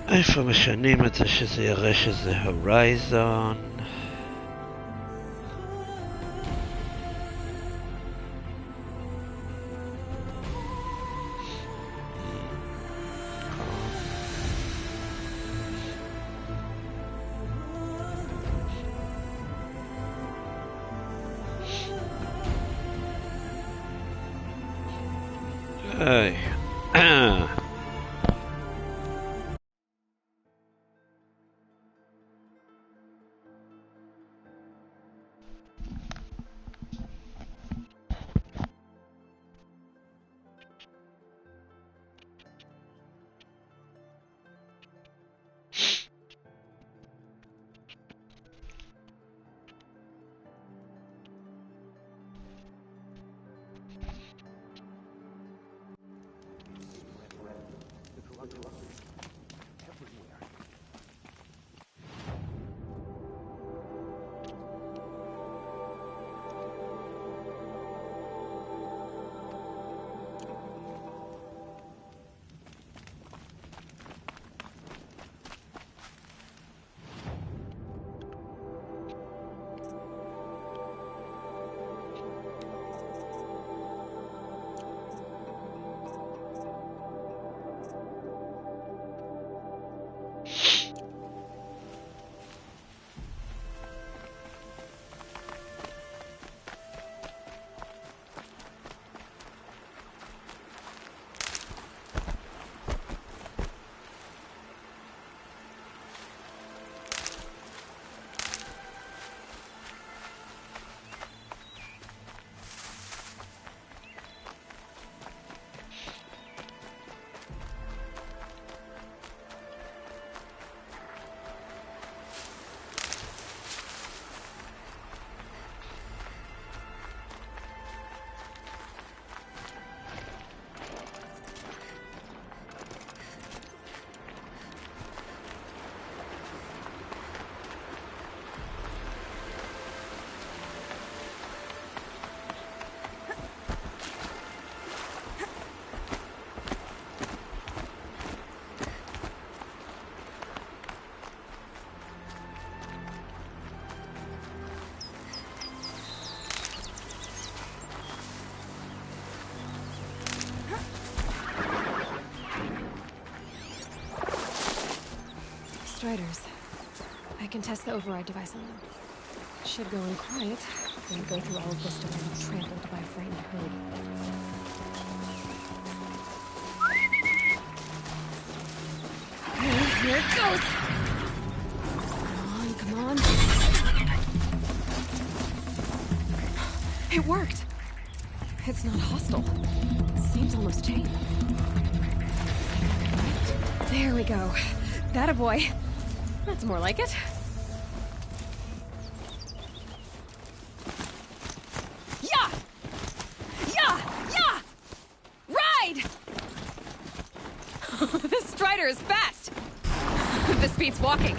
איפה משנים את זה שזה יראה שזה הורייזון? היי. Striders. I can test the override device on them. Should go in quiet, then go through all of this to be trampled by a frightened herd. Okay, here it goes! Come on, come on. It worked! It's not hostile. Seems almost tame. There we go. That a boy. That's more like it. Yeah! Yeah! Yeah! Ride! This Strider is fast! This beats walking.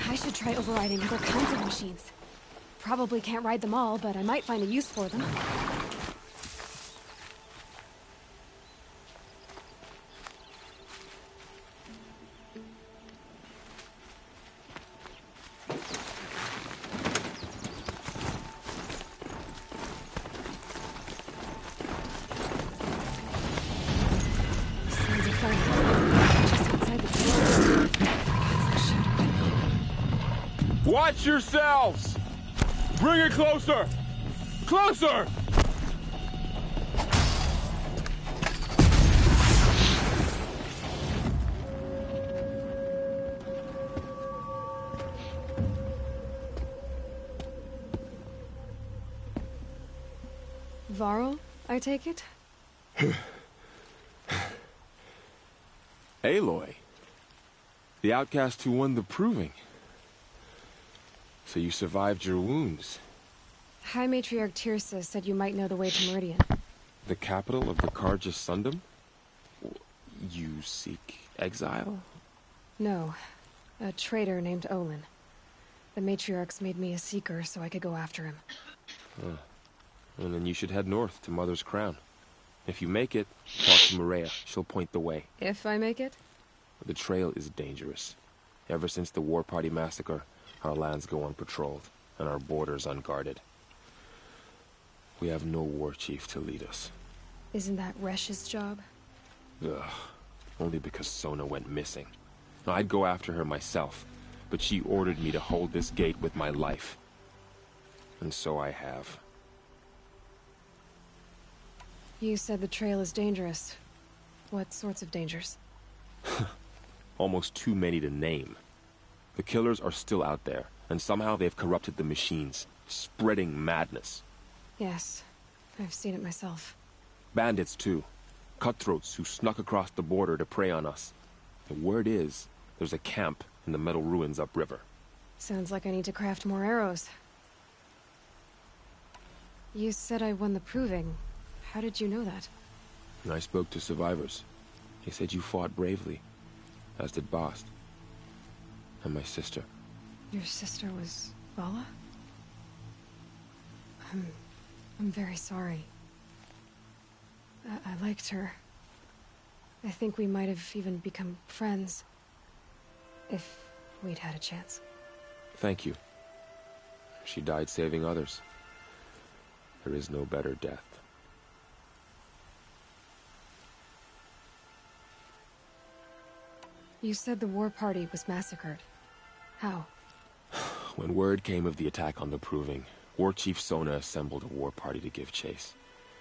I should try overriding other kinds of machines. Probably can't ride them all, but I might find a use for them. Watch yourselves! Bring it closer! Closer! Varl, I take it? Aloy. The outcast who won the proving. So you survived your wounds. High Matriarch Tirsa said you might know the way to Meridian. The capital of the Carja Sundom? You seek exile? No. A traitor named Olin. The Matriarchs made me a seeker so I could go after him. Huh. And then you should head north to Mother's Crown. If you make it, talk to Maria. She'll point the way. If I make it? The trail is dangerous. Ever since the War Party massacre, our lands go unpatrolled, and our borders unguarded. We have no war chief to lead us. Isn't that Resh's job? Ugh. Only because Sona went missing. I'd go after her myself, but she ordered me to hold this gate with my life. And so I have. You said the trail is dangerous. What sorts of dangers? Almost too many to name. The killers are still out there, and somehow they've corrupted the machines, spreading madness. Yes, I've seen it myself. Bandits, too. Cutthroats who snuck across the border to prey on us. The word is, there's a camp in the metal ruins upriver. Sounds like I need to craft more arrows. You said I won the proving. How did you know that? I spoke to survivors. They said you fought bravely, as did Bast. And my sister. Your sister was Vala? I'm very sorry. I liked her. I think we might have even become friends. If we'd had a chance. Thank you. She died saving others. There is no better death. You said the war party was massacred. How? When word came of the attack on the Proving, War Chief Sona assembled a war party to give chase.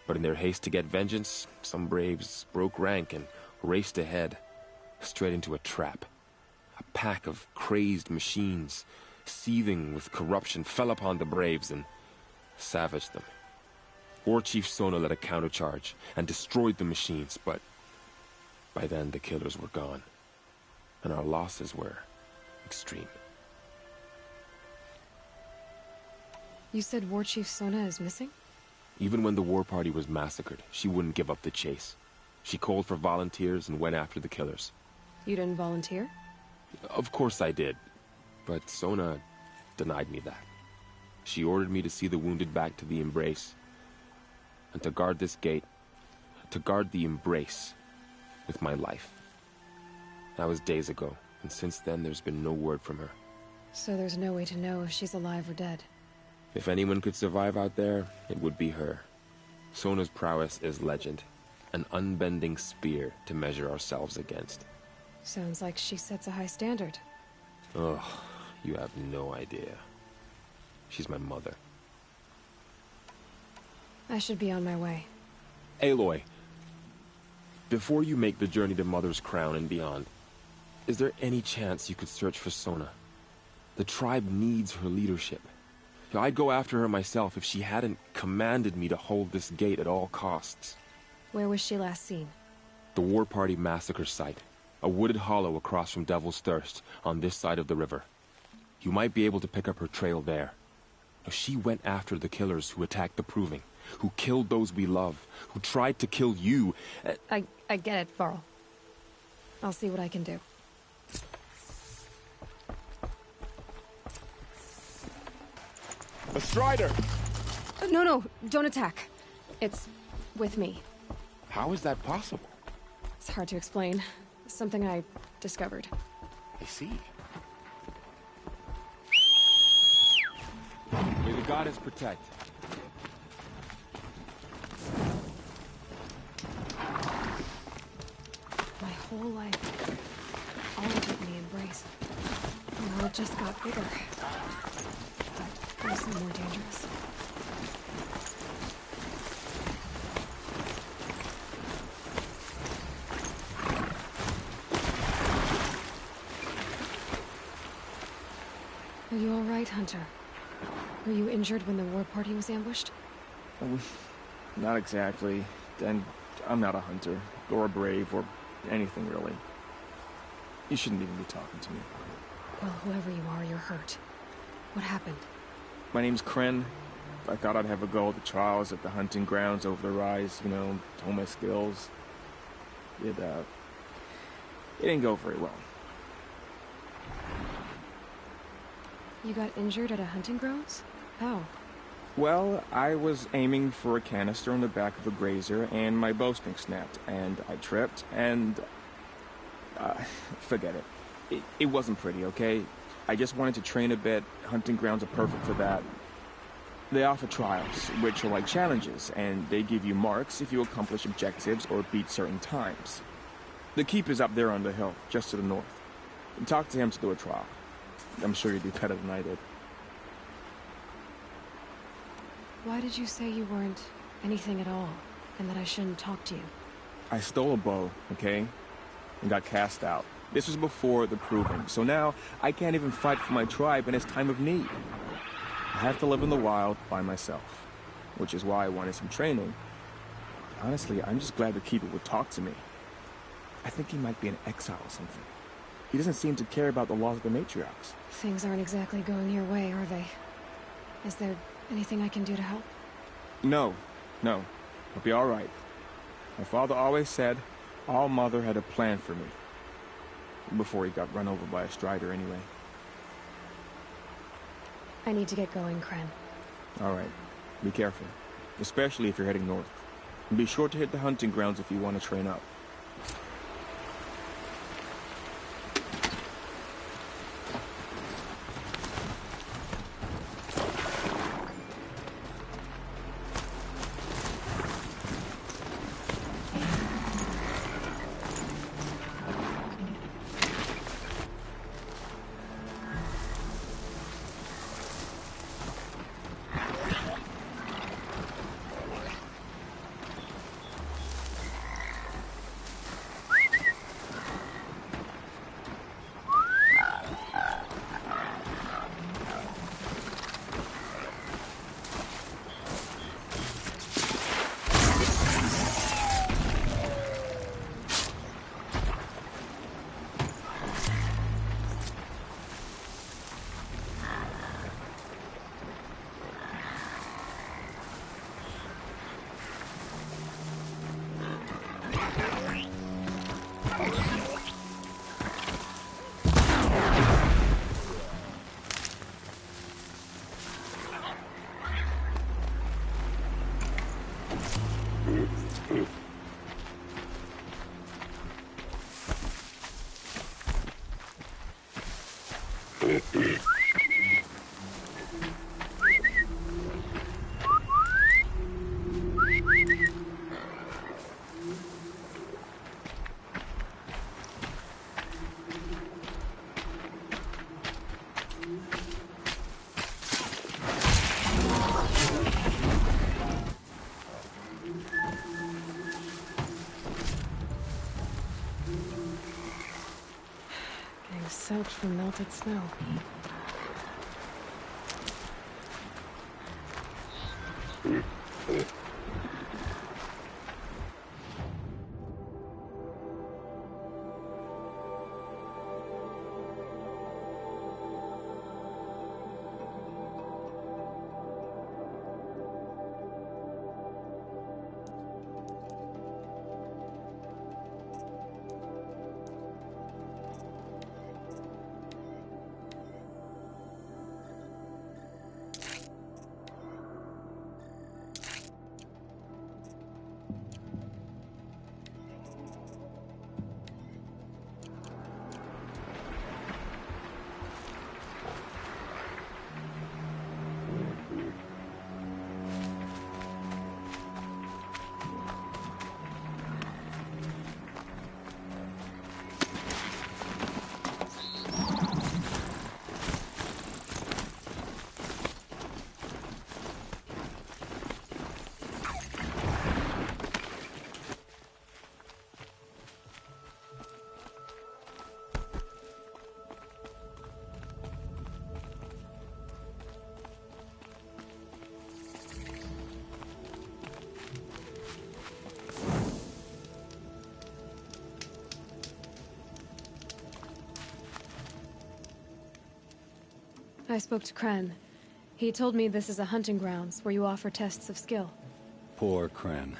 But in their haste to get vengeance, some braves broke rank and raced ahead, straight into a trap. A pack of crazed machines, seething with corruption, fell upon the braves and savaged them. War Chief Sona led a countercharge and destroyed the machines, but by then the killers were gone, and our losses were extreme. You said War Chief Sona is missing? Even when the war party was massacred, she wouldn't give up the chase. She called for volunteers and went after the killers. You didn't volunteer? Of course I did, but Sona denied me that. She ordered me to see the wounded back to the Embrace, and to guard this gate, to guard the Embrace with my life. That was days ago, and since then there's been no word from her. So there's no way to know if she's alive or dead. If anyone could survive out there, it would be her. Sona's prowess is legend, an unbending spear to measure ourselves against. Sounds like she sets a high standard. Ugh, you have no idea. She's my mother. I should be on my way. Aloy, before you make the journey to Mother's Crown and beyond, is there any chance you could search for Sona? The tribe needs her leadership. I'd go after her myself if she hadn't commanded me to hold this gate at all costs. Where was she last seen? The War Party massacre site. A wooded hollow across from Devil's Thirst, on this side of the river. You might be able to pick up her trail there. She went after the killers who attacked the Proving, who killed those we love, who tried to kill you. I get it, Varl. I'll see what I can do. A Strider! No, don't attack. It's with me. How is that possible? It's hard to explain. Something I discovered. I see. May the goddess protect. My whole life, all of it in the Embrace. Well, it just got bigger. But also more dangerous. Are you all right, Hunter? Were you injured when the war party was ambushed? Not exactly. And I'm not a hunter, or a brave, or anything really. You shouldn't even be talking to me. Well, whoever you are, you're hurt. What happened? My name's Kren. I thought I'd have a go at the trials at the hunting grounds over the rise, hone my skills. It didn't go very well. You got injured at a hunting grounds? How? Well, I was aiming for a canister on the back of a grazer, and my bowstring snapped, and I tripped, and... forget it. It wasn't pretty, okay? I just wanted to train a bit. Hunting grounds are perfect for that. They offer trials, which are like challenges, and they give you marks if you accomplish objectives or beat certain times. The keep is up there on the hill, just to the north. Talk to him to do a trial. I'm sure you'd do better than I did. Why did you say you weren't anything at all, and that I shouldn't talk to you? I stole a bow, okay? And got cast out. This was before the proving, so now I can't even fight for my tribe in its time of need. I have to live in the wild by myself, which is why I wanted some training. Honestly, I'm just glad the keeper would talk to me. I think he might be in exile or something. He doesn't seem to care about the laws of the matriarchs. Things aren't exactly going your way, are they? Is there anything I can do to help? No. I'll be all right. My father always said All Mother had a plan for me. Before he got run over by a strider, anyway. I need to get going, Kren. All right. Be careful. Especially if you're heading north. And be sure to hit the hunting grounds if you want to train up. Soaked from melted snow. I spoke to Kren. He told me this is a hunting grounds where you offer tests of skill. Poor Kren.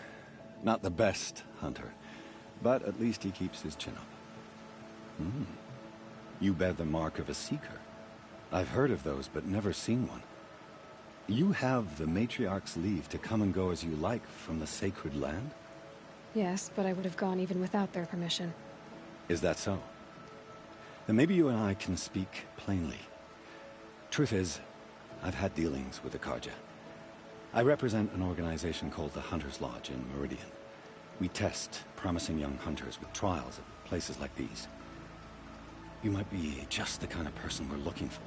Not the best hunter, but at least he keeps his chin up. You bear the mark of a seeker. I've heard of those, but never seen one. You have the Matriarch's leave to come and go as you like from the sacred land? Yes, but I would have gone even without their permission. Is that so? Then maybe you and I can speak plainly. Truth is, I've had dealings with the Karja. I represent an organization called the Hunter's Lodge in Meridian. We test promising young hunters with trials at places like these. You might be just the kind of person we're looking for.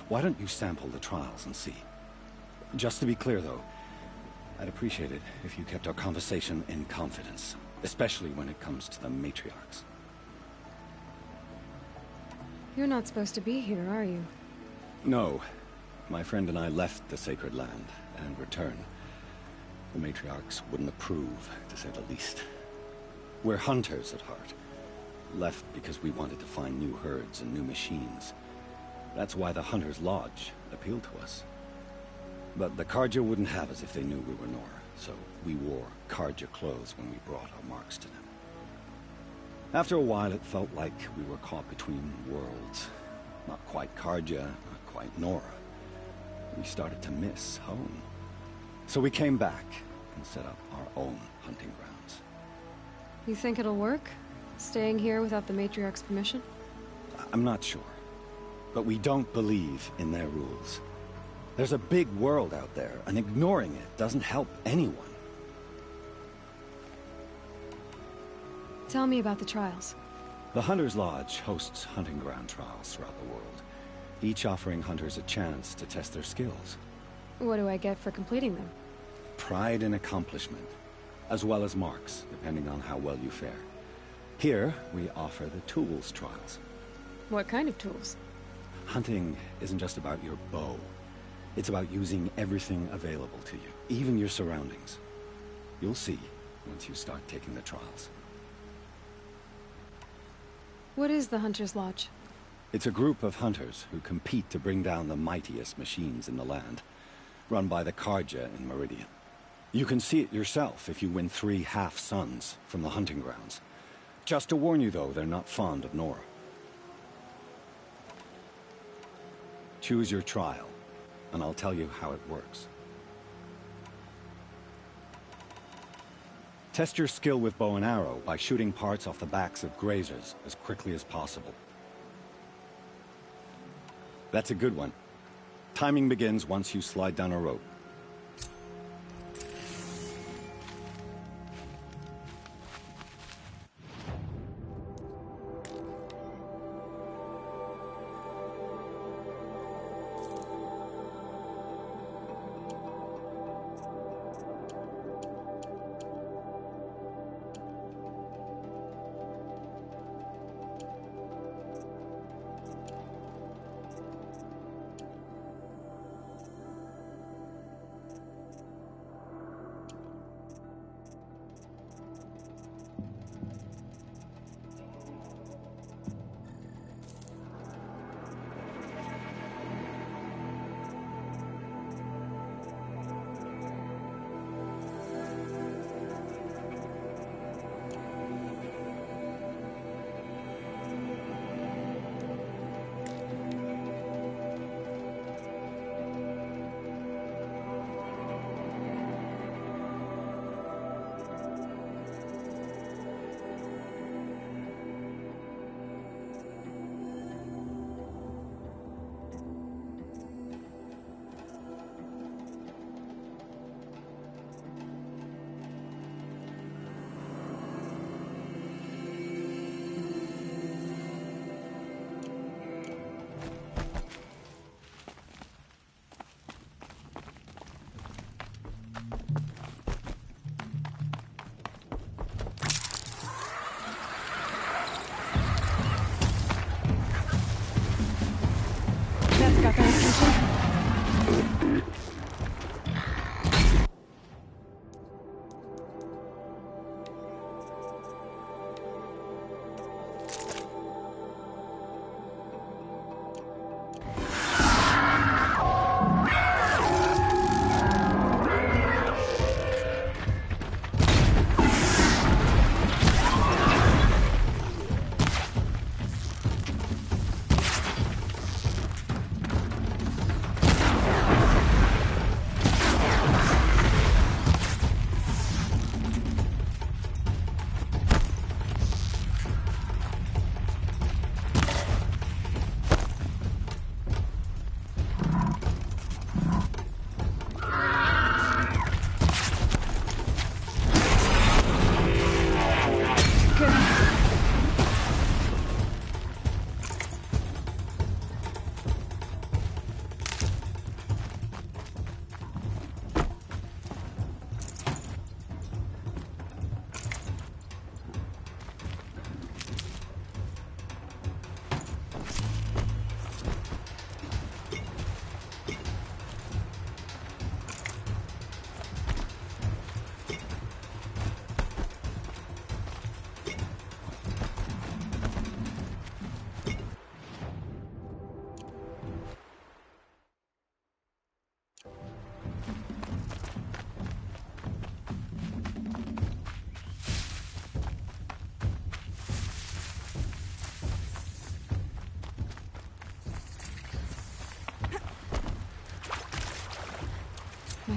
Why don't you sample the trials and see? Just to be clear, though, I'd appreciate it if you kept our conversation in confidence, especially when it comes to the matriarchs. You're not supposed to be here, are you? No. My friend and I left the sacred land and returned. The matriarchs wouldn't approve, to say the least. We're hunters at heart. Left because we wanted to find new herds and new machines. That's why the Hunter's Lodge appealed to us. But the Karja wouldn't have us if they knew we were Nora, so we wore Karja clothes when we brought our marks to them. After a while, it felt like we were caught between worlds. Not quite Karja, not quite Nora. We started to miss home. So we came back and set up our own hunting grounds. You think it'll work? Staying here without the Matriarch's permission? I'm not sure. But we don't believe in their rules. There's a big world out there, and ignoring it doesn't help anyone. Tell me about the trials. The Hunter's Lodge hosts hunting ground trials throughout the world, each offering hunters a chance to test their skills. What do I get for completing them? Pride in accomplishment, as well as marks, depending on how well you fare. Here, we offer the tools trials. What kind of tools? Hunting isn't just about your bow. It's about using everything available to you, even your surroundings. You'll see once you start taking the trials. What is the Hunter's Lodge? It's a group of hunters who compete to bring down the mightiest machines in the land, run by the Karja in Meridian. You can see it yourself if you win 3 half-suns from the hunting grounds. Just to warn you, though, they're not fond of Nora. Choose your trial, and I'll tell you how it works. Test your skill with bow and arrow by shooting parts off the backs of grazers as quickly as possible. That's a good one. Timing begins once you slide down a rope.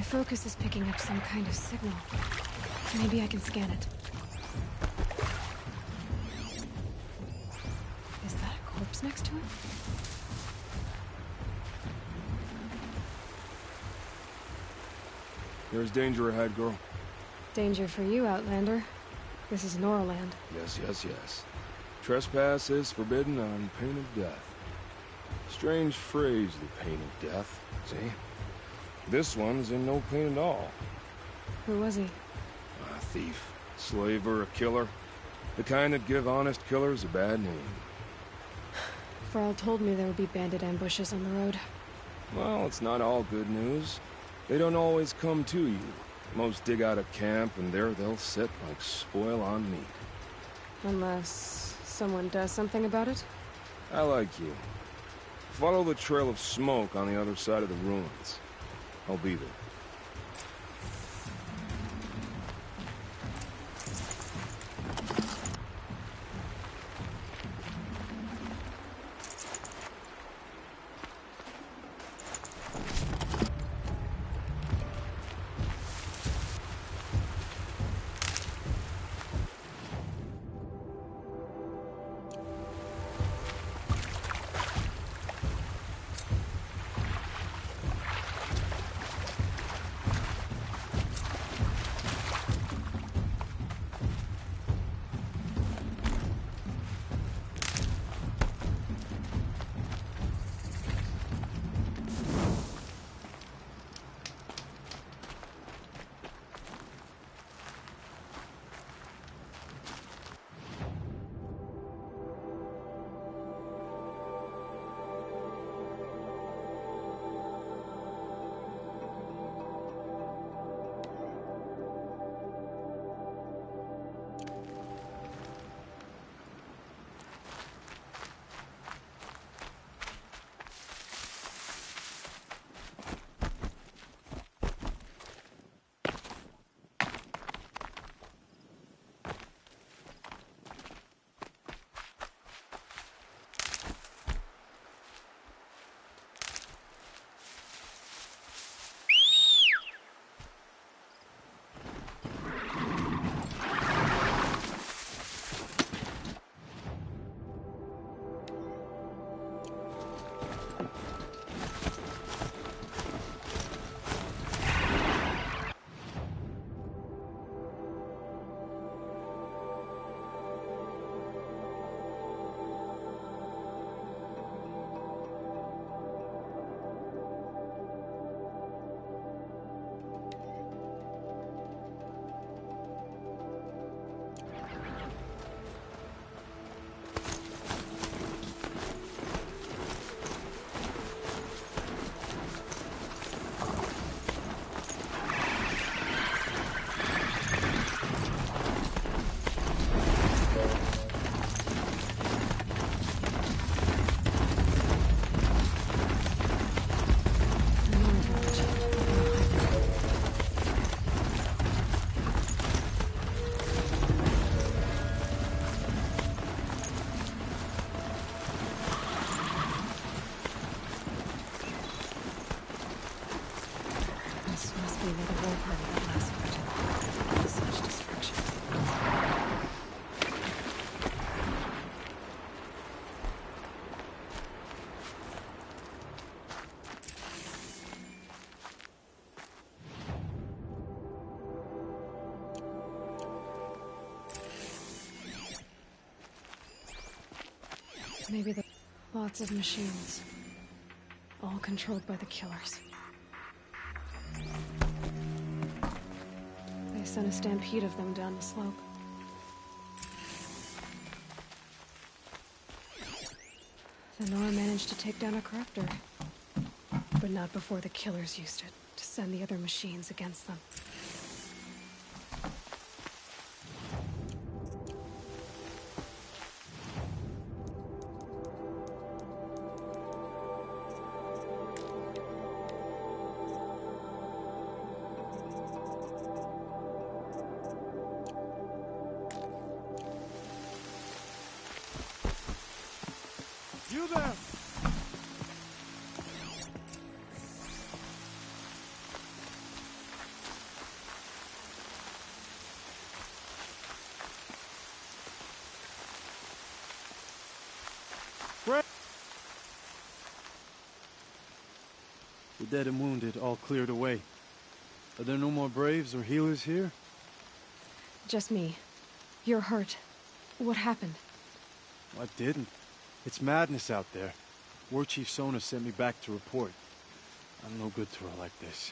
focus is picking up some kind of signal. Maybe I can scan it. Is that a corpse next to it? There's danger ahead, girl. Danger for you, Outlander. This is Norland. Yes, yes, yes. Trespass is forbidden on pain of death. Strange phrase, the pain of death, see? This one's in no pain at all. Who was he? A thief, slaver, a killer. The kind that give honest killers a bad name. Frall told me there would be bandit ambushes on the road. Well, it's not all good news. They don't always come to you. Most dig out a camp, and there they'll sit like spoil on meat. Unless someone does something about it? I like you. Follow the trail of smoke on the other side of the ruins. I'll be there. Maybe the lots of machines, all controlled by the killers. They sent a stampede of them down the slope. The Nora managed to take down a corruptor, but not before the killers used it to send the other machines against them. You there! The dead and wounded all cleared away. Are there no more braves or healers here? Just me. You're hurt. What happened? I didn't. It's madness out there. War Chief Sona sent me back to report. I'm no good to her like this.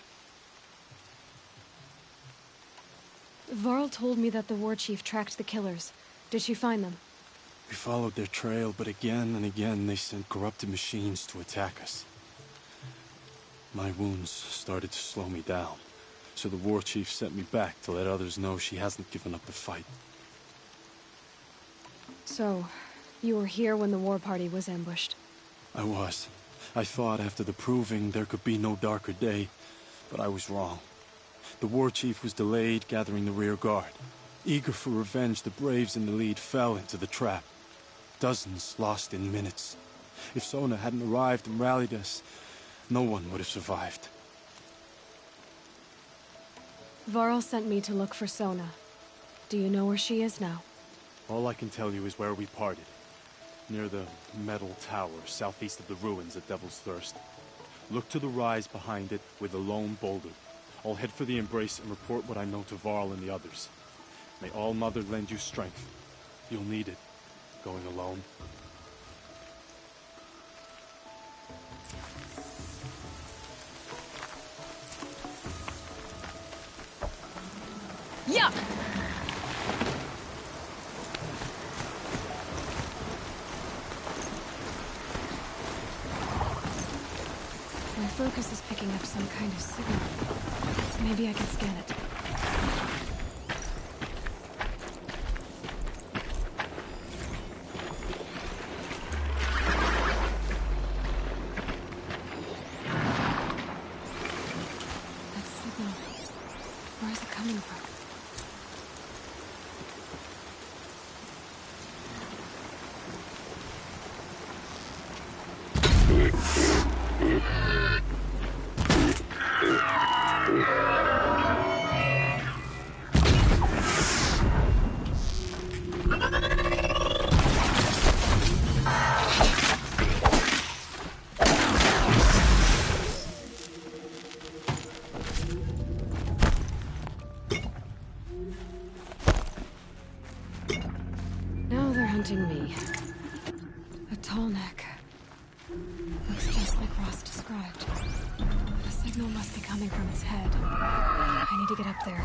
Varl told me that the war chief tracked the killers. Did she find them? We followed their trail, but again and again they sent corrupted machines to attack us. My wounds started to slow me down, so the war chief sent me back to let others know she hasn't given up the fight. So, you were here when the war party was ambushed? I was. I thought after the proving there could be no darker day, but I was wrong. The war chief was delayed gathering the rear guard. Eager for revenge, the braves in the lead fell into the trap. Dozens lost in minutes. If Sona hadn't arrived and rallied us, no one would have survived. Varl sent me to look for Sona. Do you know where she is now? All I can tell you is where we parted. Near the metal tower, southeast of the ruins at Devil's Thirst. Look to the rise behind it with a lone boulder. I'll head for the embrace and report what I know to Varl and the others. May All Mother lend you strength. You'll need it, going alone. Yeah! My focus is picking up some kind of signal. Maybe I can scan it. That signal. Where is it coming from? Now they're hunting me. A tall neck. Looks just like Ross described. The signal must be coming from its head. I need to get up there.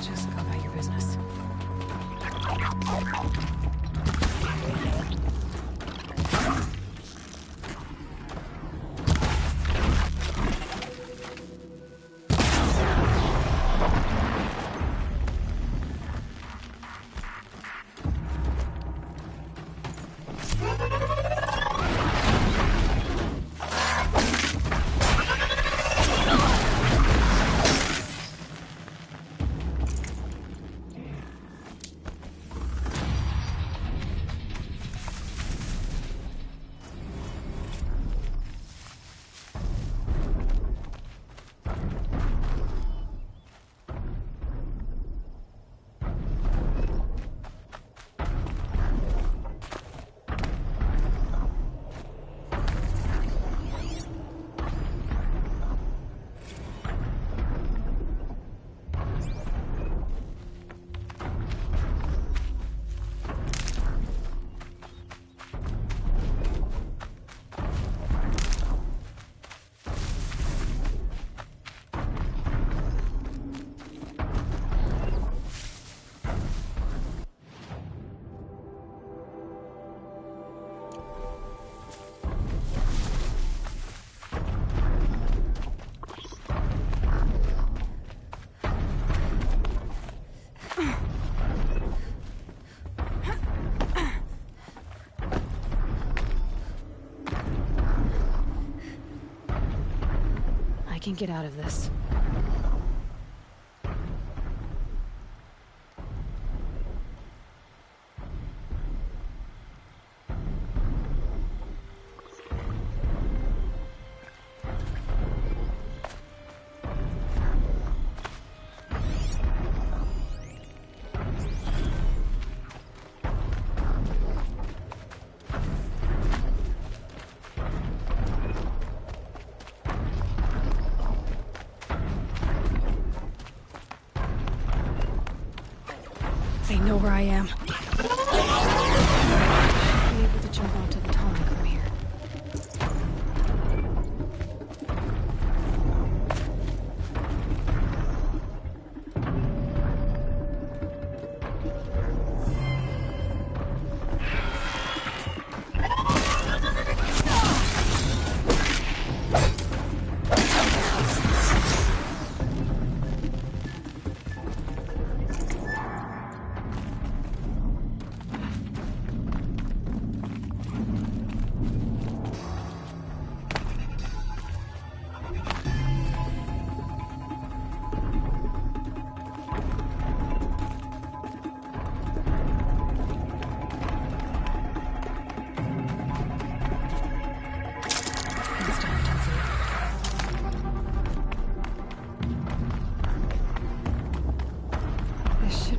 Just go about your business. can get out of this. They know where I am. I'll be able to jump onto the tunnel from here.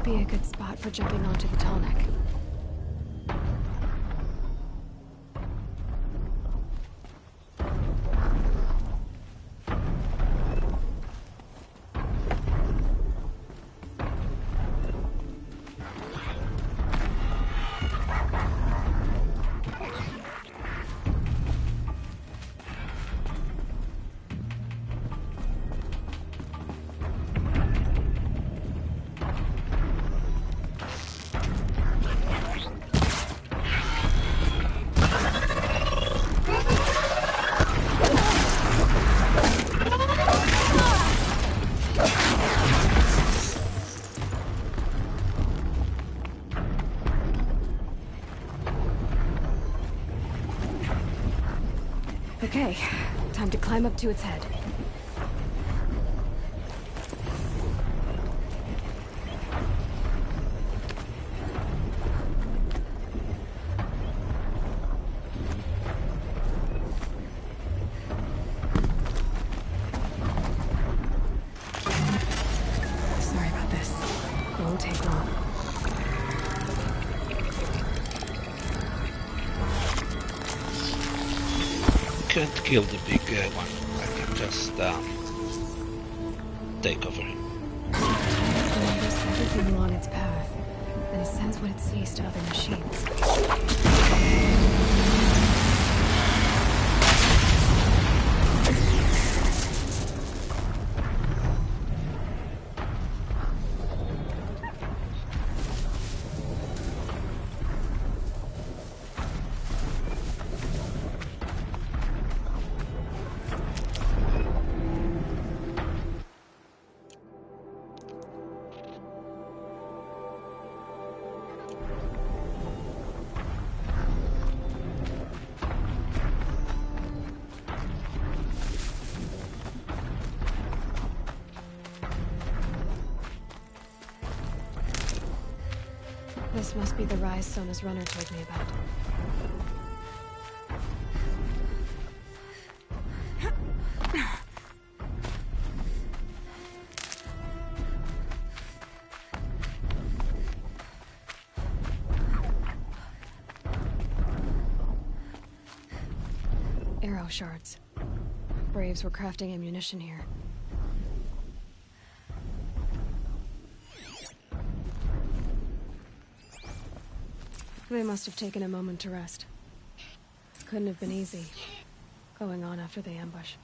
Be a good spot for jumping onto the tall neck. Okay, time to climb up to its head. Sorry about this. It won't take long. Can't kill the big one. I can just take over him. Remembers everything along its path, and sends what it sees to other machines. This must be the rise Sona's runner told me about. Arrow shards. Braves were crafting ammunition here. They must have taken a moment to rest. Couldn't have been easy, going on after the ambush.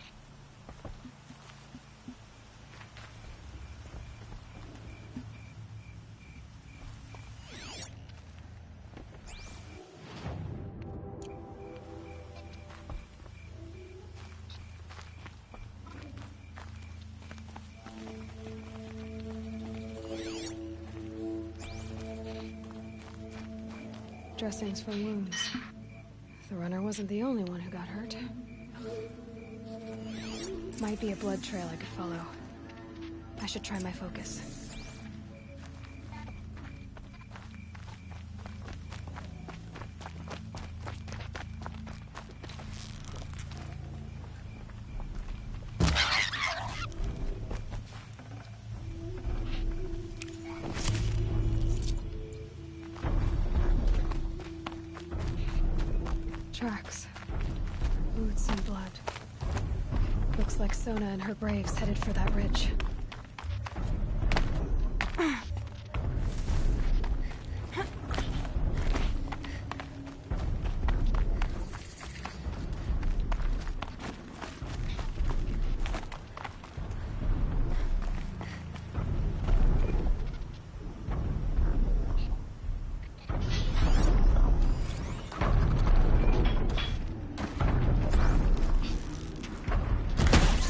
Dressings for wounds. The runner wasn't the only one who got hurt. Might be a blood trail I could follow. I should try my focus. Tracks. Boots and blood. Looks like Sona and her braves headed for that ridge.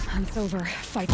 Hunt's over. Fight.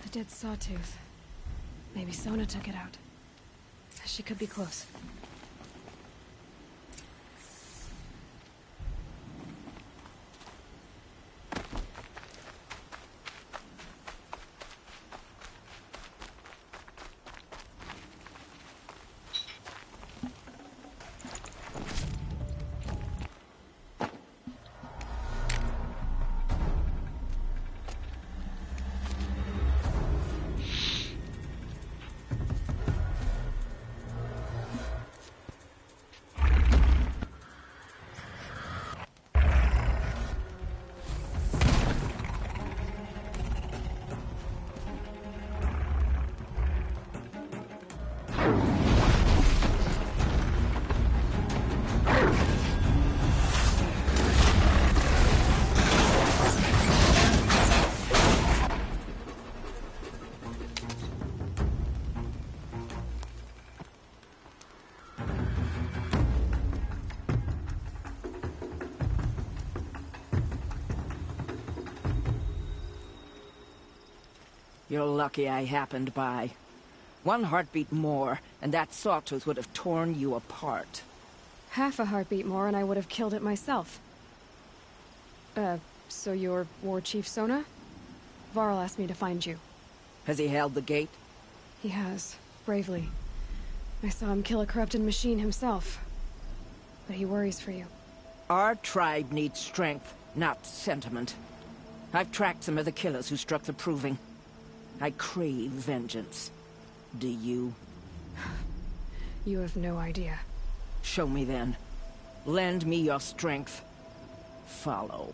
A dead sawtooth. Maybe Sona took it out. She could be close. You're lucky I happened by. One heartbeat more, and that sawtooth would have torn you apart. Half a heartbeat more and I would have killed it myself. So you're War Chief Sona? Varl asked me to find you. Has he held the gate? He has, bravely. I saw him kill a corrupted machine himself. But he worries for you. Our tribe needs strength, not sentiment. I've tracked some of the killers who struck the Proving. I crave vengeance. Do you? You have no idea. Show me then. Lend me your strength. Follow.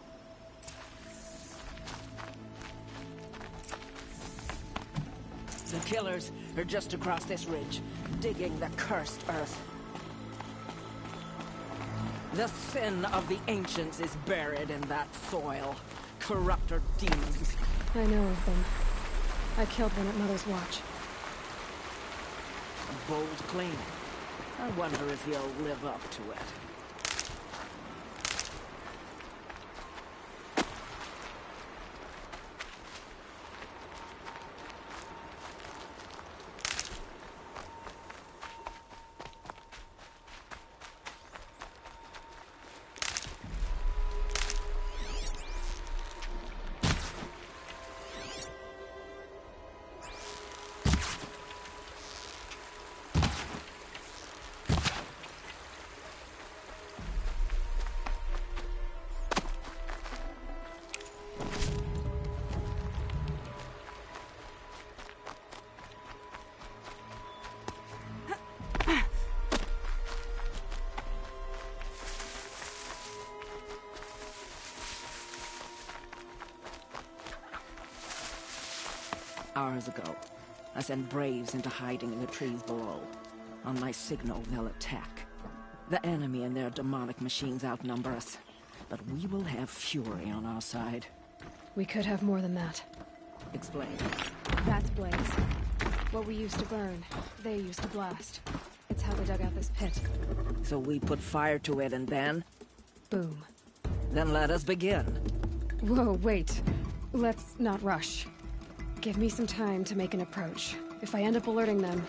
The killers are just across this ridge, digging the cursed earth. The sin of the ancients is buried in that soil. Corrupter demons. I know of them. I killed one at Mother's Watch. A bold claim. I wonder if you'll live up to it. hours ago, I sent Braves into hiding in the trees below. On my signal, they'll attack. The enemy and their demonic machines outnumber us, but we will have fury on our side. We could have more than that. Explain. That's Blaze. What we used to burn, they used to blast. It's how they dug out this pit. So we put fire to it and then? Boom. Then let us begin. Whoa, wait. Let's not rush. Give me some time to make an approach. If I end up alerting them,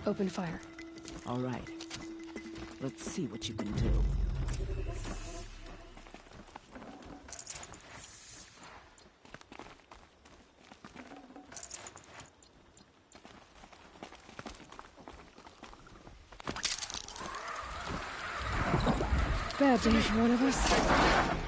open fire. All right. Let's see what you can do. Bad day for one of us.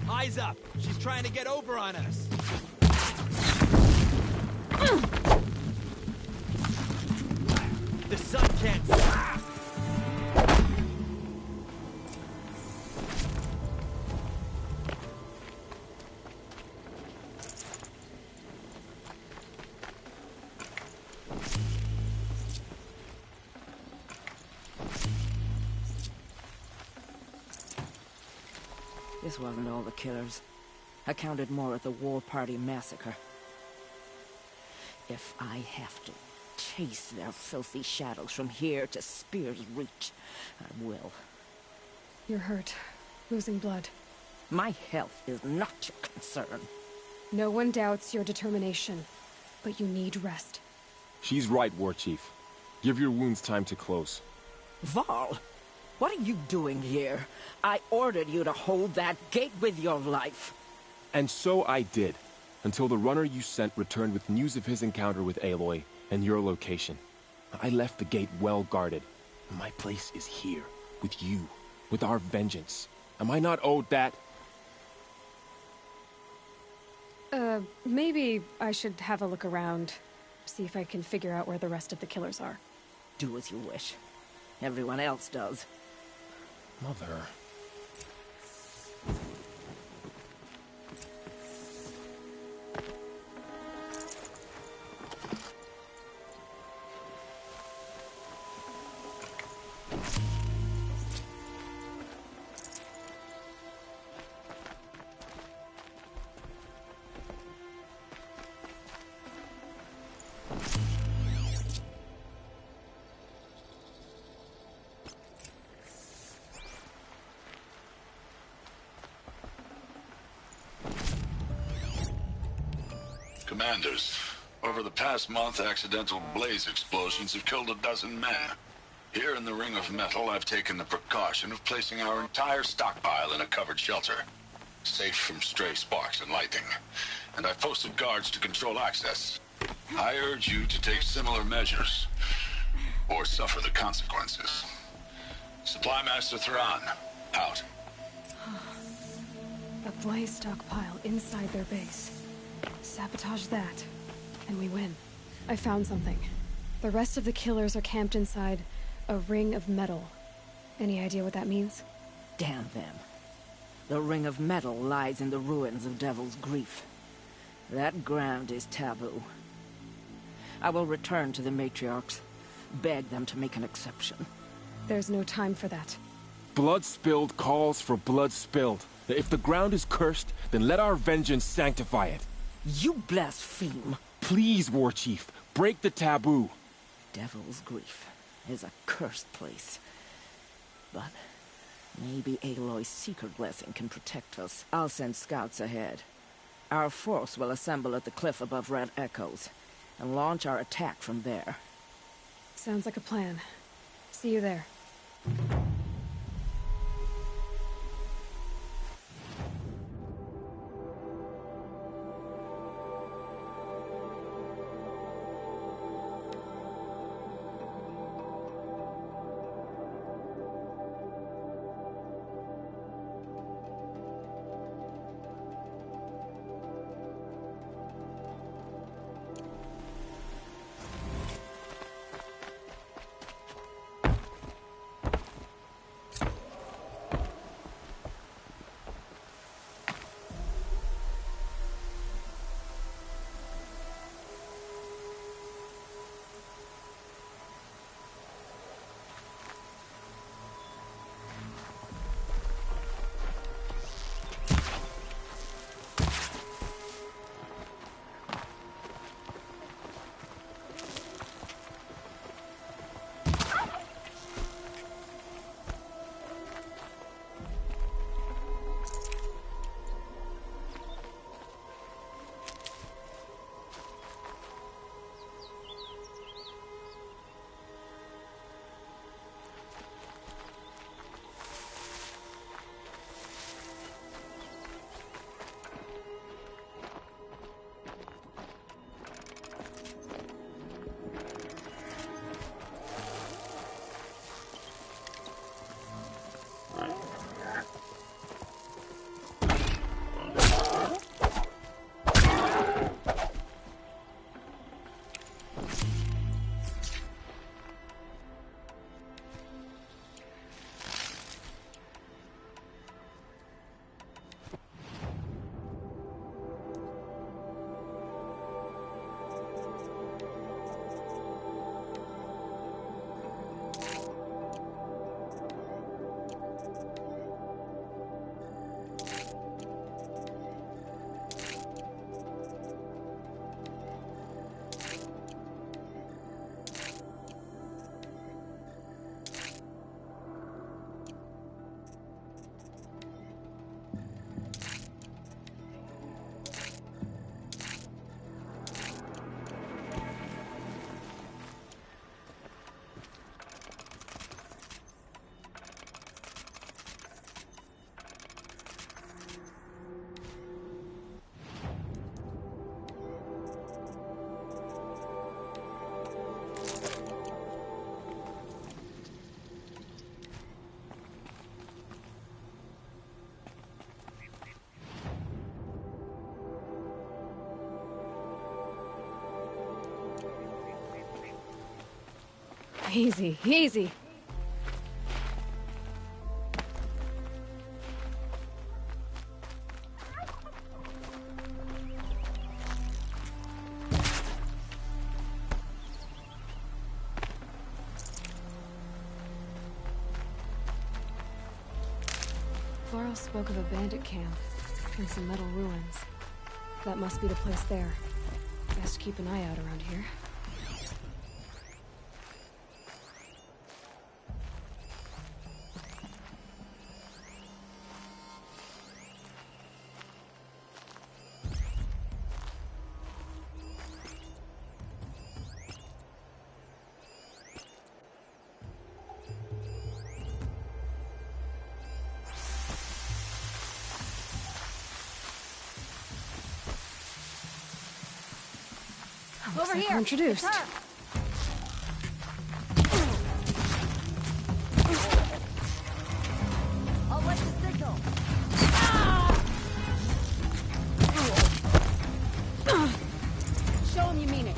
Eyes up! She's trying to get over on us! The sun can't... This wasn't all the killers. I counted more at the war party massacre. If I have to chase their filthy shadows from here to Spear's Reach, I will. You're hurt. Losing blood. My health is not your concern. No one doubts your determination, but you need rest. She's right, War Chief. Give your wounds time to close. Varl, what are you doing here? I ordered you to hold that gate with your life. And so I did, until the runner you sent returned with news of his encounter with Aloy and your location. I left the gate well guarded. My place is here, with you, with our vengeance. Am I not owed that? Maybe I should have a look around, see if I can figure out where the rest of the killers are. Do as you wish. Everyone else does. Mother... Commanders, over the past month, accidental blaze explosions have killed 12 men. Here in the Ring of Metal, I've taken the precaution of placing our entire stockpile in a covered shelter, safe from stray sparks and lightning. And I've posted guards to control access. I urge you to take similar measures, or suffer the consequences. Supply Master Thrawn, out. A blaze stockpile inside their base. Sabotage that, and we win. I found something. The rest of the killers are camped inside a ring of metal. Any idea what that means? Damn them. The Ring of Metal lies in the ruins of Devil's Grief. That ground is taboo. I will return to the matriarchs, beg them to make an exception. There's no time for that. Blood spilled calls for blood spilled. If the ground is cursed, then let our vengeance sanctify it. You blaspheme! Please, War Chief, break the taboo. Devil's Grief is a cursed place. But maybe Aloy's secret blessing can protect us. I'll send scouts ahead. Our force will assemble at the cliff above Red Echoes, and launch our attack from there. Sounds like a plan. See you there. Easy, easy. Varl spoke of a bandit camp and some metal ruins. That must be the place there. Best keep an eye out around here. Over Like here. we're introduced. It's her. I'll let the signal. Show him you mean it.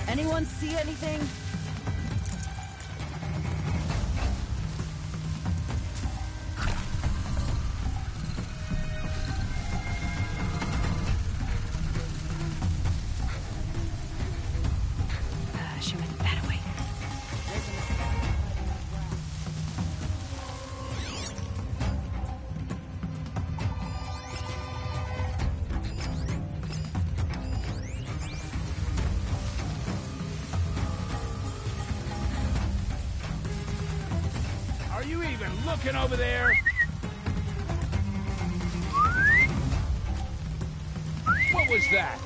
Anyone see anything? She went that way. Are you even looking over there? What was that?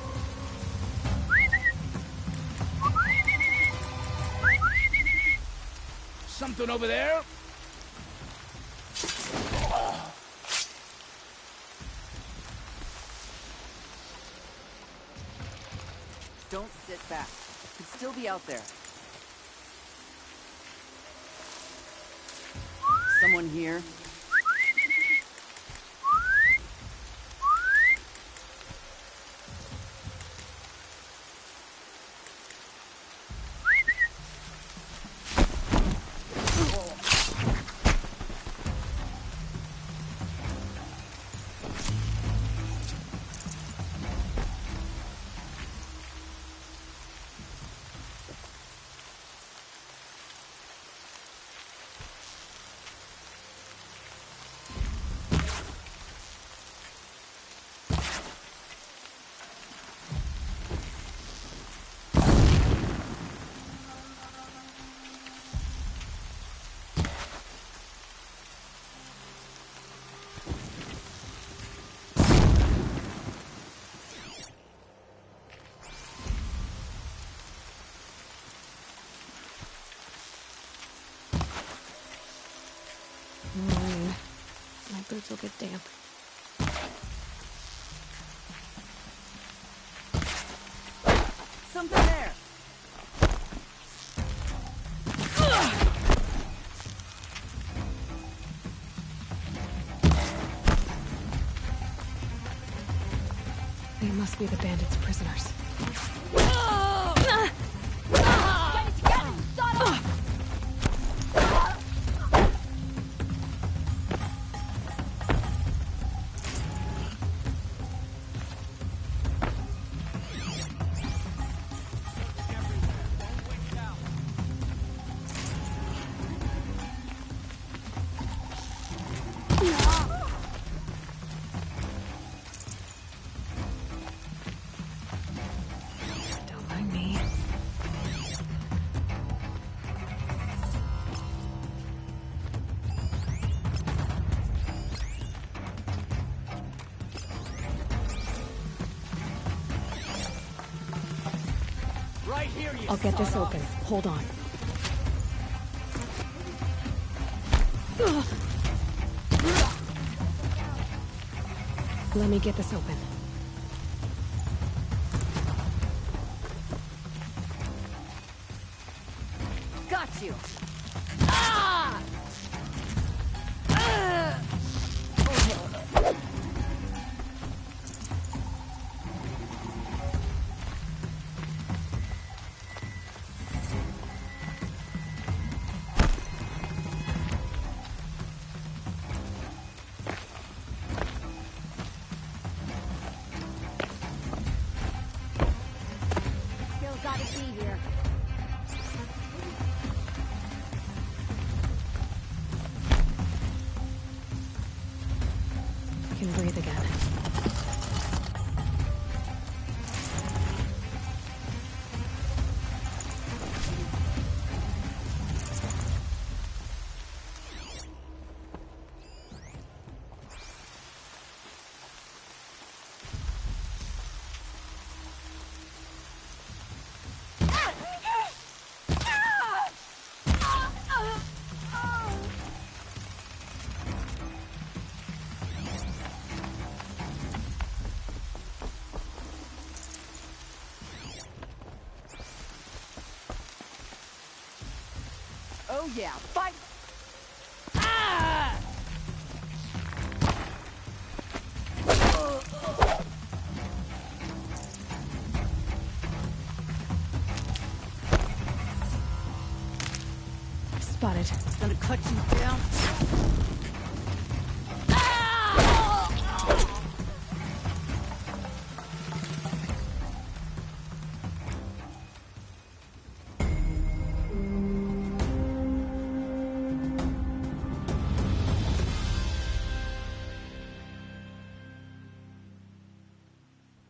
Something over there? Don't sit back. Could still be out there. Someone here? Rain. My boots will get damp. Something there! They must be the bandits' prisoners. Get it together, son of Ah! hear you. I'll get this open. Hold on. Let me get this open. Got you. Ah! Still gotta be here. Can breathe again. Oh yeah, fight! Spotted. Gonna cut you down.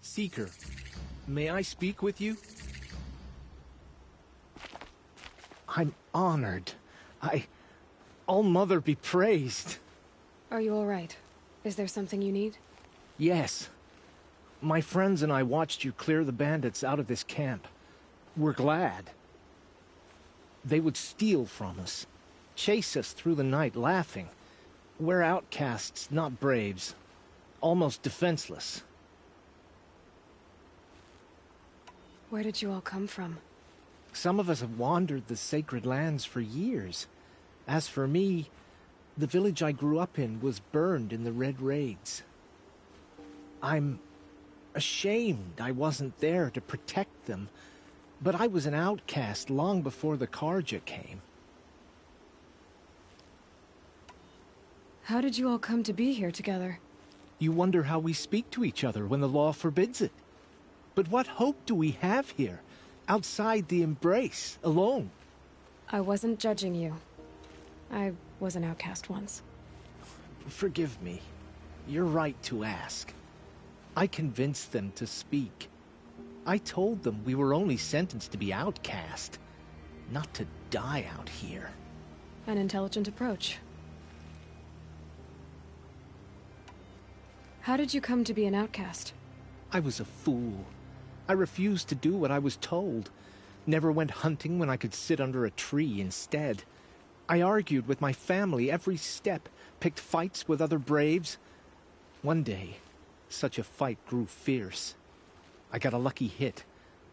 Seeker, may I speak with you? I'm honored. All-Mother be praised. Are you all right? Is there something you need? Yes. My friends and I watched you clear the bandits out of this camp. We're glad. They would steal from us, chase us through the night laughing. We're outcasts, not braves. Almost defenseless. Where did you all come from? Some of us have wandered the sacred lands for years. As for me, the village I grew up in was burned in the Red Raids. I'm ashamed I wasn't there to protect them, but I was an outcast long before the Karja came. How did you all come to be here together? You wonder how we speak to each other when the law forbids it. But what hope do we have here, outside the embrace, alone? I wasn't judging you. I was an outcast once. Forgive me. You're right to ask. I convinced them to speak. I told them we were only sentenced to be outcast, not to die out here. An intelligent approach. How did you come to be an outcast? I was a fool. I refused to do what I was told. Never went hunting when I could sit under a tree instead. I argued with my family every step, picked fights with other braves. One day, such a fight grew fierce. I got a lucky hit,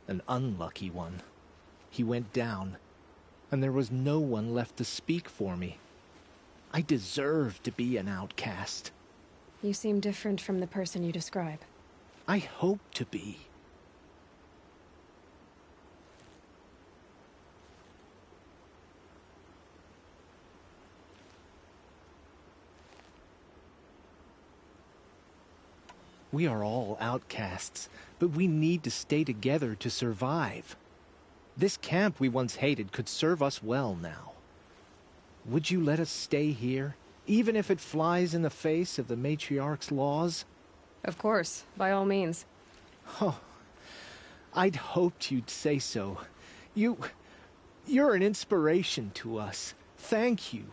an unlucky one. He went down, and there was no one left to speak for me. I deserved to be an outcast. You seem different from the person you describe. I hope to be. We are all outcasts, but we need to stay together to survive. This camp we once hated could serve us well now. Would you let us stay here, even if it flies in the face of the Matriarch's laws? Of course, by all means. Oh, I'd hoped you'd say so. You're an inspiration to us. Thank you.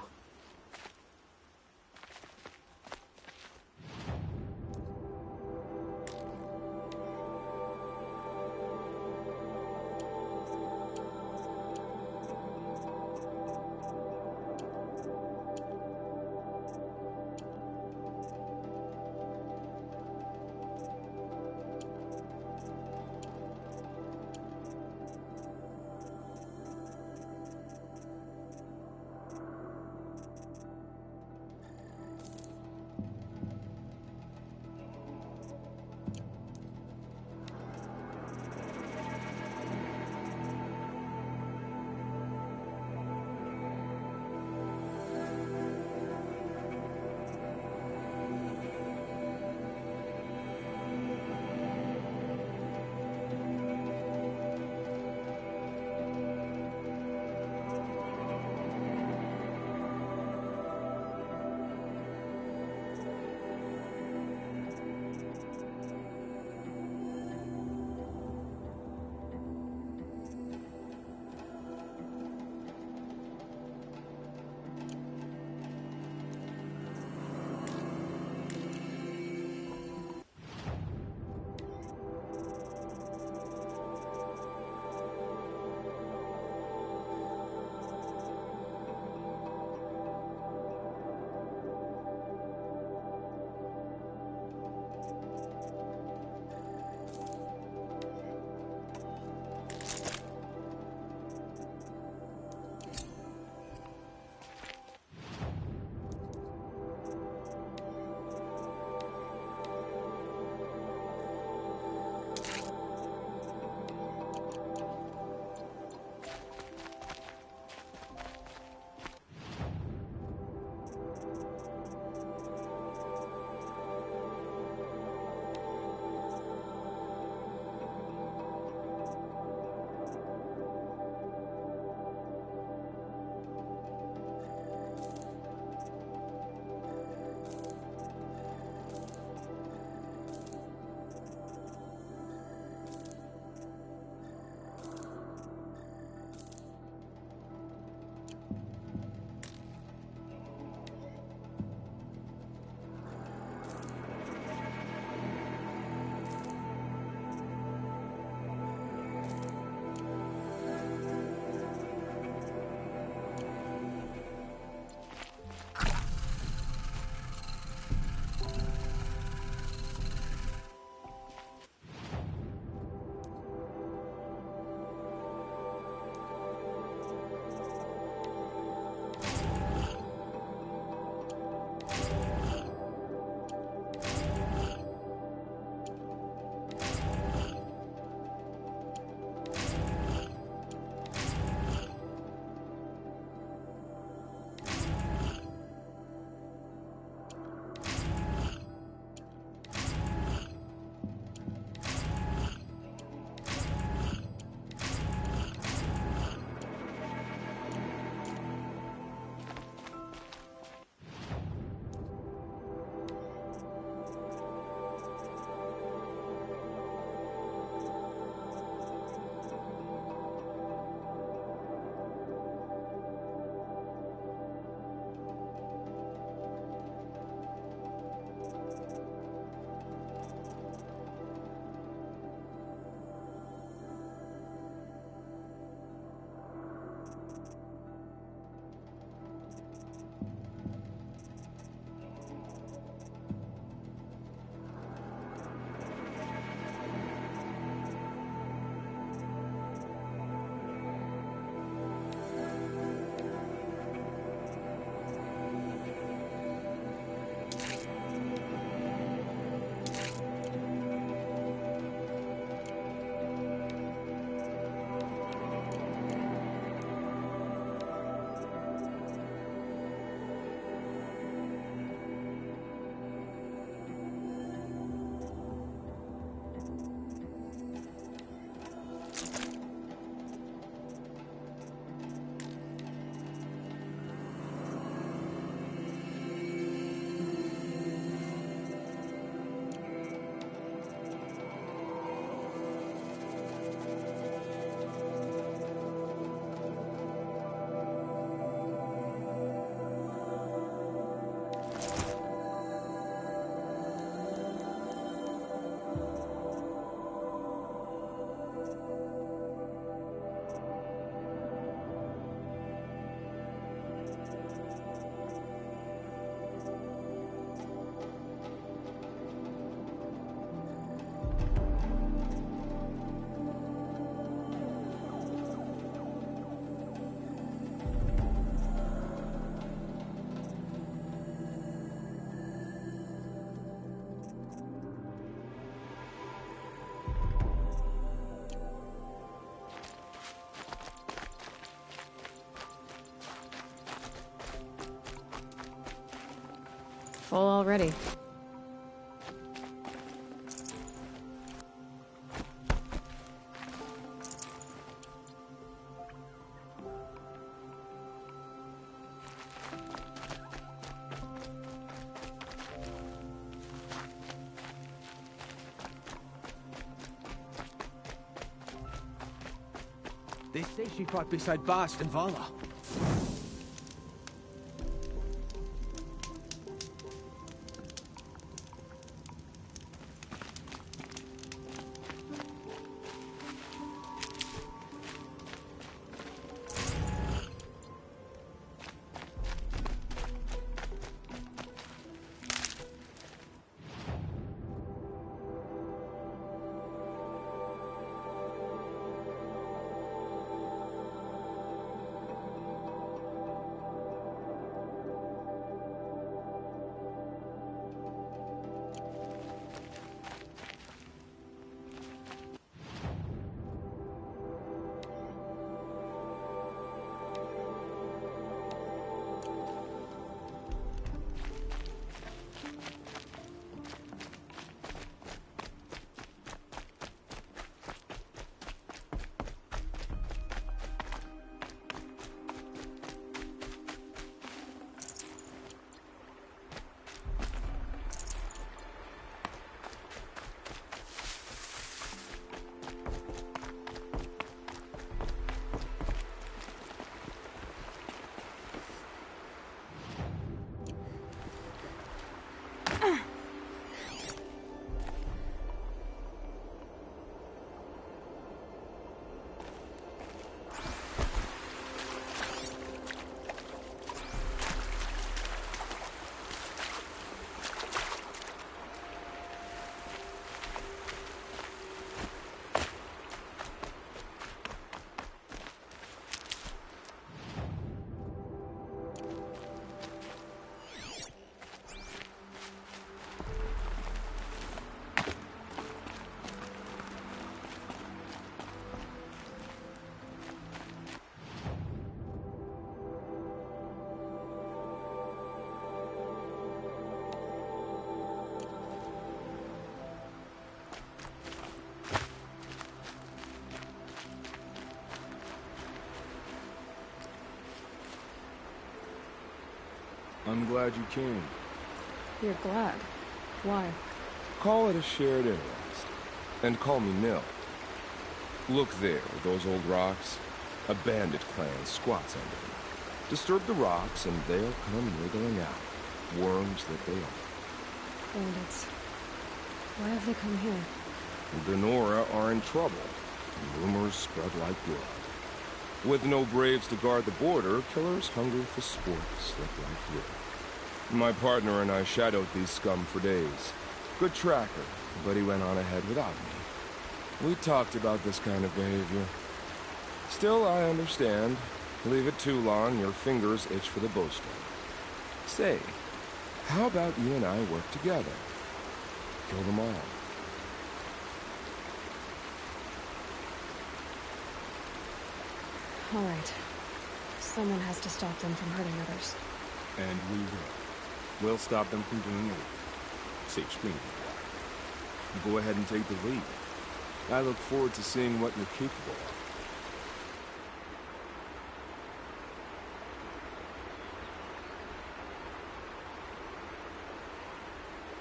Full already. They say she fought beside Bast and Vala. I'm glad you came. You're glad. Why? Call it a shared interest. And call me Nil. Look there, those old rocks. A bandit clan squats under them. Disturb the rocks and they'll come wriggling out. Worms that they are. Bandits. Why have they come here? The Nora are in trouble. Rumors spread like blood. With no braves to guard the border, killers hunger for sport slip right through. My partner and I shadowed these scum for days. Good tracker, but he went on ahead without me. We talked about this kind of behavior. Still, I understand. Leave it too long, your fingers itch for the bowstring. Say, how about you and I work together? Kill them all. All right. Someone has to stop them from hurting others. And we will. We'll stop them from doing anything. Safe screening. Go ahead and take the lead. I look forward to seeing what you're capable of.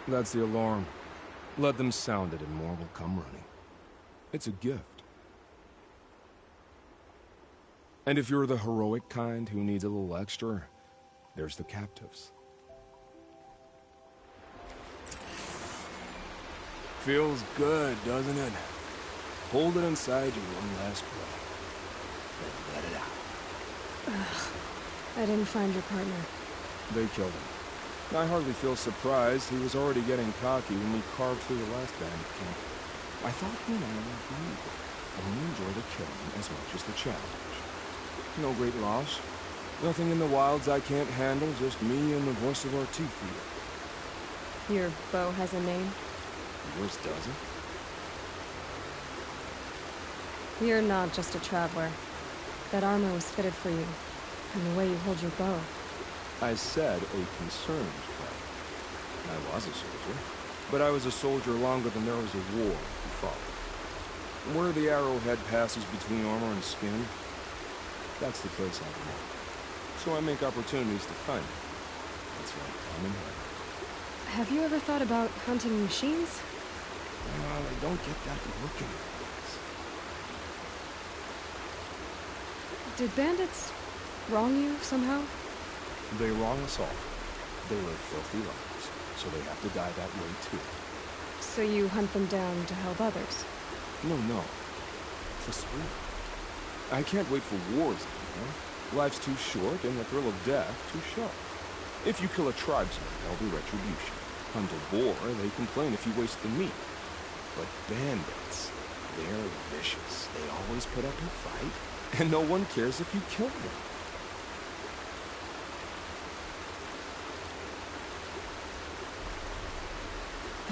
That's the alarm. Let them sound it and more will come running. It's a gift. And if you're the heroic kind who needs a little extra, there's the captives. Feels good, doesn't it? Hold it inside you one last breath. Then let it out. Ugh. I didn't find your partner. They killed him. I hardly feel surprised. He was already getting cocky when we carved through the last bandit camp. I thought he and I would be equal. Only enjoy the killing as much as the challenge. No great loss. Nothing in the wilds I can't handle, just me and the voice of our teeth here. Your bow has a name? Yours doesn't? You're not just a traveler. That armor was fitted for you, and the way you hold your bow. I said a concerned friend. I was a soldier. But I was a soldier longer than there was a war to follow. Where the arrowhead passes between armor and skin, that's the place I belong. So I make opportunities to find it. That's why I'm in here. Have you ever thought about hunting machines? I don't get that look in your eyes. Did bandits wrong you somehow? They wrong us all. They live filthy lives, so they have to die that way too. So you hunt them down to help others? No. For sport. I can't wait for wars anymore. Life's too short, and the thrill of death too sharp. If you kill a tribesman, there'll be retribution. Hunt a boar, they complain if you waste the meat. But bandits, they're vicious. They always put up a fight, and no one cares if you kill them.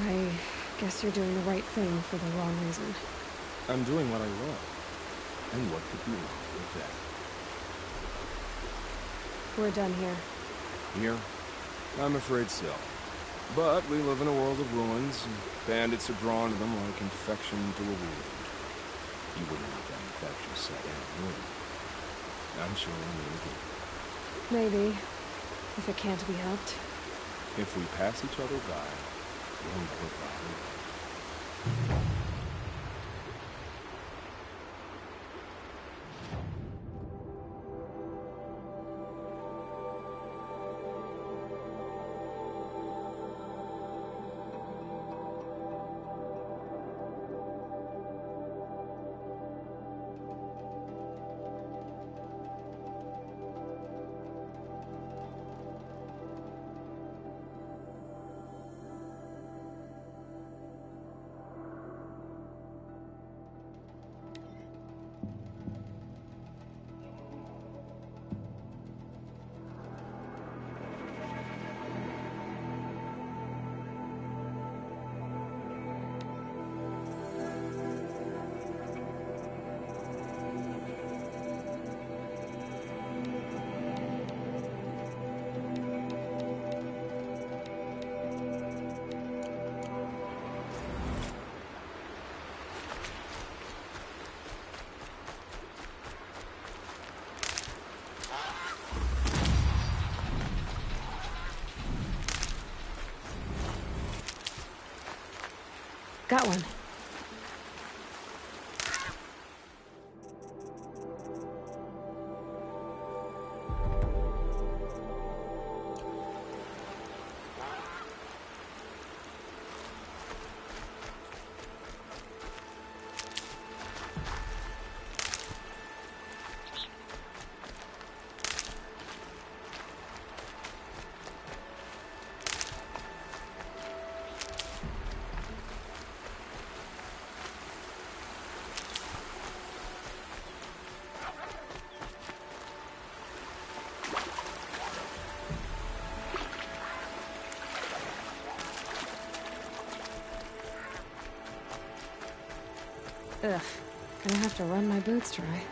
I guess you're doing the right thing for the wrong reason. I'm doing what I love. And what could be wrong with that? We're done here. Here? I'm afraid so. But we live in a world of ruins, and bandits are drawn to them like infection to a wound. You wouldn't let that infection set in, would you? I'm sure I mean it. Maybe. If it can't be helped. If we pass each other by, we'll never bother again. Got one. Ugh, gonna have to run my boots dry.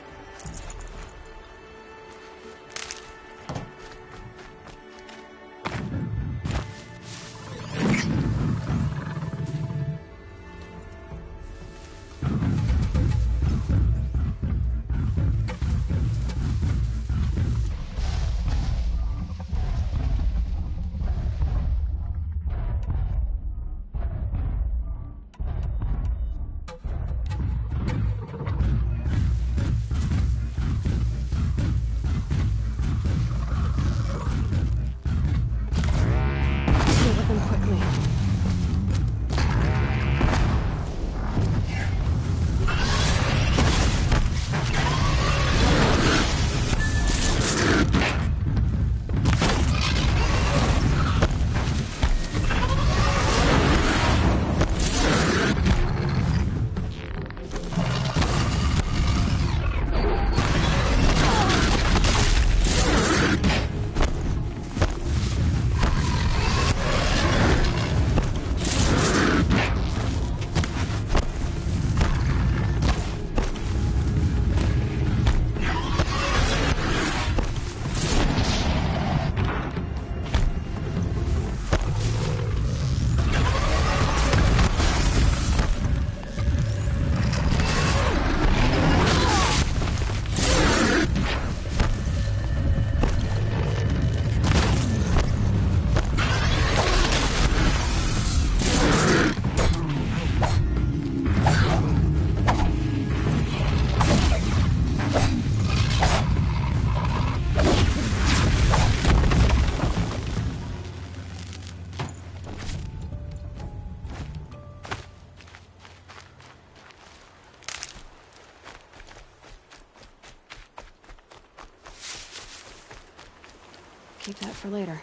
Keep that for later.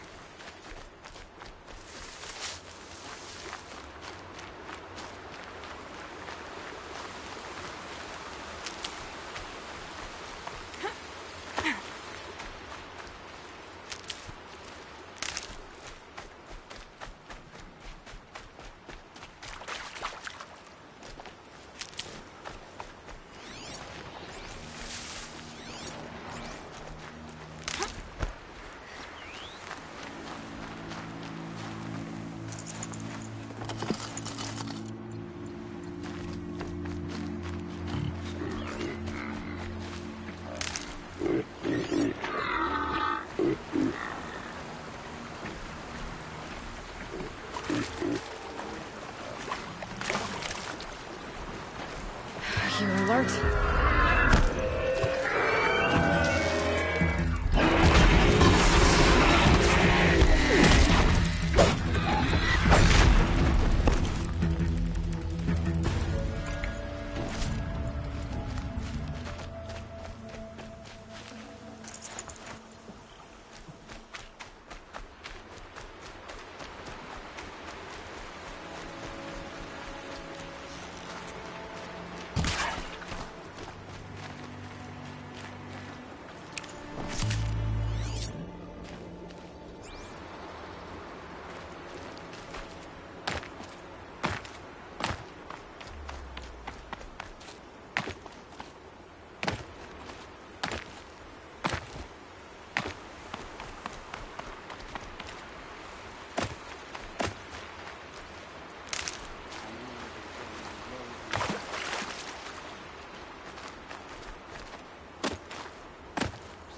You're alert.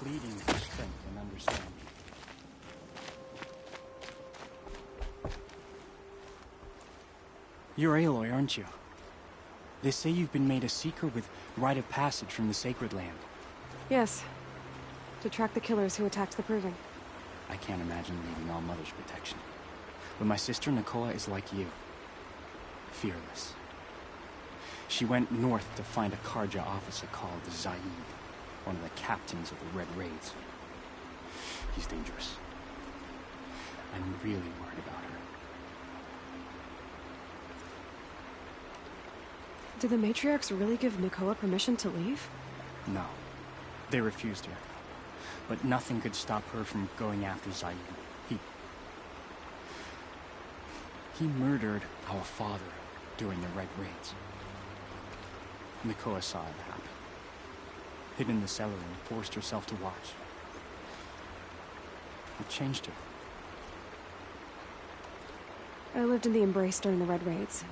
Pleading for strength and understanding. You're Aloy, aren't you? They say you've been made a seeker with rite of passage from the Sacred Land. Yes. To track the killers who attacked the Proving. I can't imagine leaving All Mother's protection. But my sister Nakoa is like you. Fearless. She went north to find a Karja officer called Zaid, one of the captains of the Red Raids. He's dangerous. I'm really worried about her. Did the matriarchs really give Nakoa permission to leave? No. They refused her. But nothing could stop her from going after Zaid. He murdered our father during the Red Raids. Nakoa saw it happen. Hid in the cellar and forced herself to watch. It changed her. I lived in the Embrace during the Red Raids.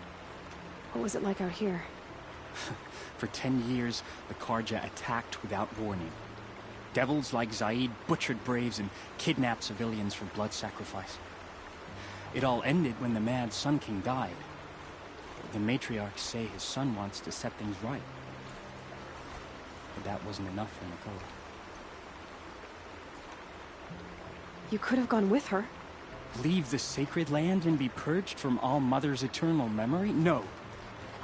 What was it like out here? For 10 years, the Karja attacked without warning. Devils like Zaid butchered braves and kidnapped civilians for blood sacrifice. It all ended when the Mad Sun King died. The matriarchs say his son wants to set things right. But that wasn't enough for Nakoa. You could have gone with her. Leave the Sacred Land and be purged from All Mother's eternal memory? No.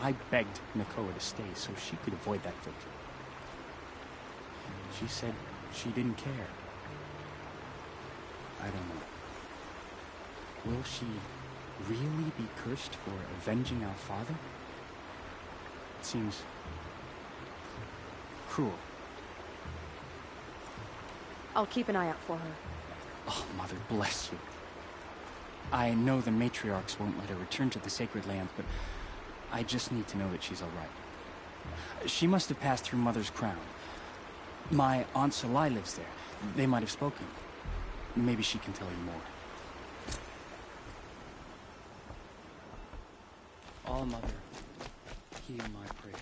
I begged Nakoa to stay so she could avoid that fate. She said she didn't care. I don't know. Will she really be cursed for avenging our father? It seems cruel. I'll keep an eye out for her. Oh, Mother bless you. I know the matriarchs won't let her return to the Sacred Land, but I just need to know that she's all right. She must have passed through Mother's crown. My Aunt Salai lives there. They might have spoken. Maybe she can tell you more. All Mother, hear my prayer.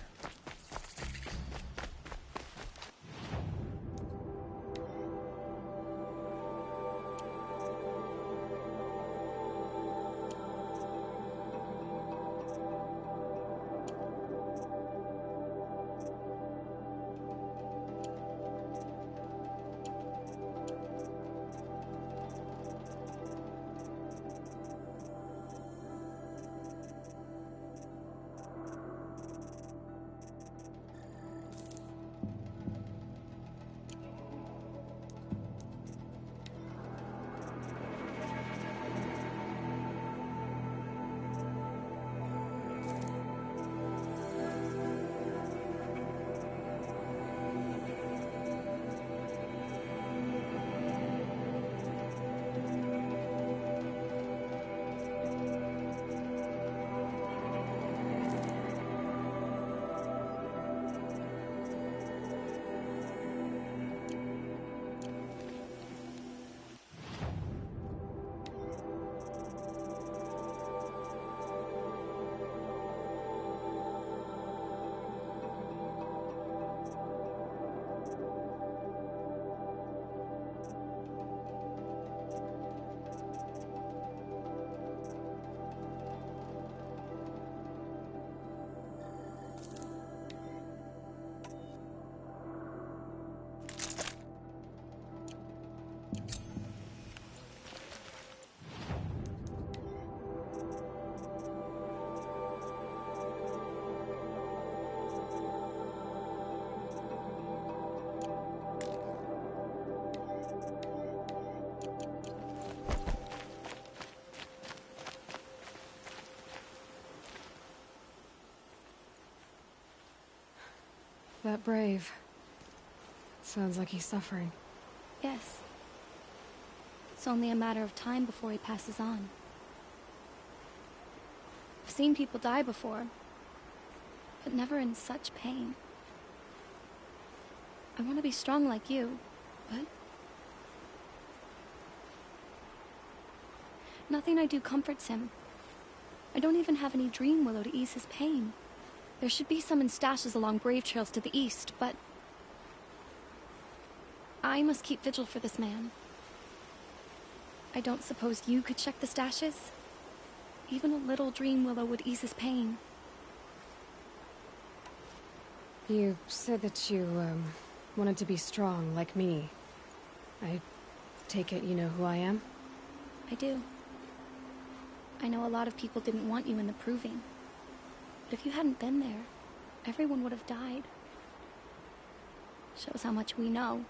That brave. Sounds like he's suffering. Yes. It's only a matter of time before he passes on. I've seen people die before, but never in such pain. I want to be strong like you, but nothing I do comforts him. I don't even have any dream willow to ease his pain. There should be some in stashes along brave trails to the east, but I must keep vigil for this man. I don't suppose you could check the stashes? Even a little dream willow would ease his pain. You said that you, wanted to be strong, like me. I take it you know who I am? I do. I know a lot of people didn't want you in the proving. But if you hadn't been there, everyone would have died. Shows how much we know.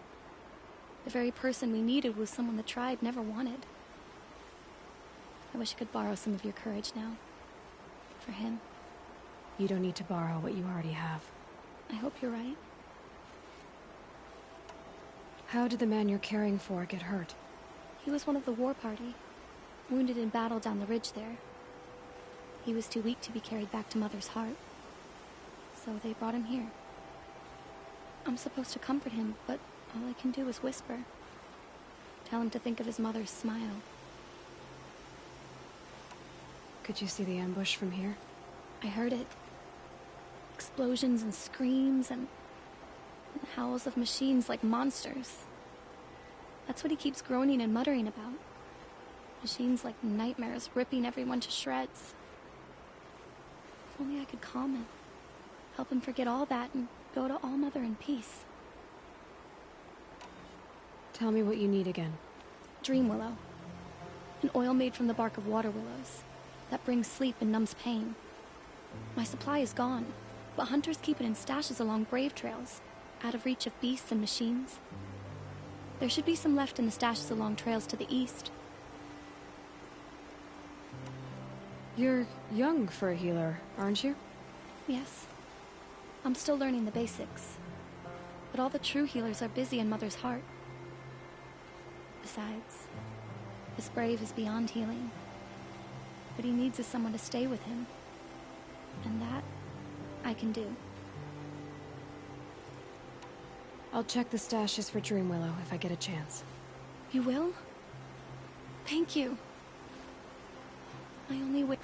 The very person we needed was someone the tribe never wanted. I wish I could borrow some of your courage now. For him. You don't need to borrow what you already have. I hope you're right. How did the man you're caring for get hurt? He was one of the war party. Wounded in battle down the ridge there. He was too weak to be carried back to Mother's heart. So they brought him here. I'm supposed to comfort him, but all I can do is whisper. Tell him to think of his mother's smile. Could you see the ambush from here? I heard it. Explosions and screams and howls of machines like monsters. That's what he keeps groaning and muttering about. Machines like nightmares ripping everyone to shreds. If only I could calm him. Help him forget all that and go to All Mother in peace. Tell me what you need again. Dream willow. An oil made from the bark of water willows. That brings sleep and numbs pain. My supply is gone, but hunters keep it in stashes along brave trails, out of reach of beasts and machines. There should be some left in the stashes along trails to the east. You're young for a healer, aren't you? Yes. I'm still learning the basics. But all the true healers are busy in Mother's heart. Besides, this brave is beyond healing. What he needs is someone to stay with him. And that, I can do. I'll check the stashes for Dream Willow if I get a chance. You will? Thank you. I only wish...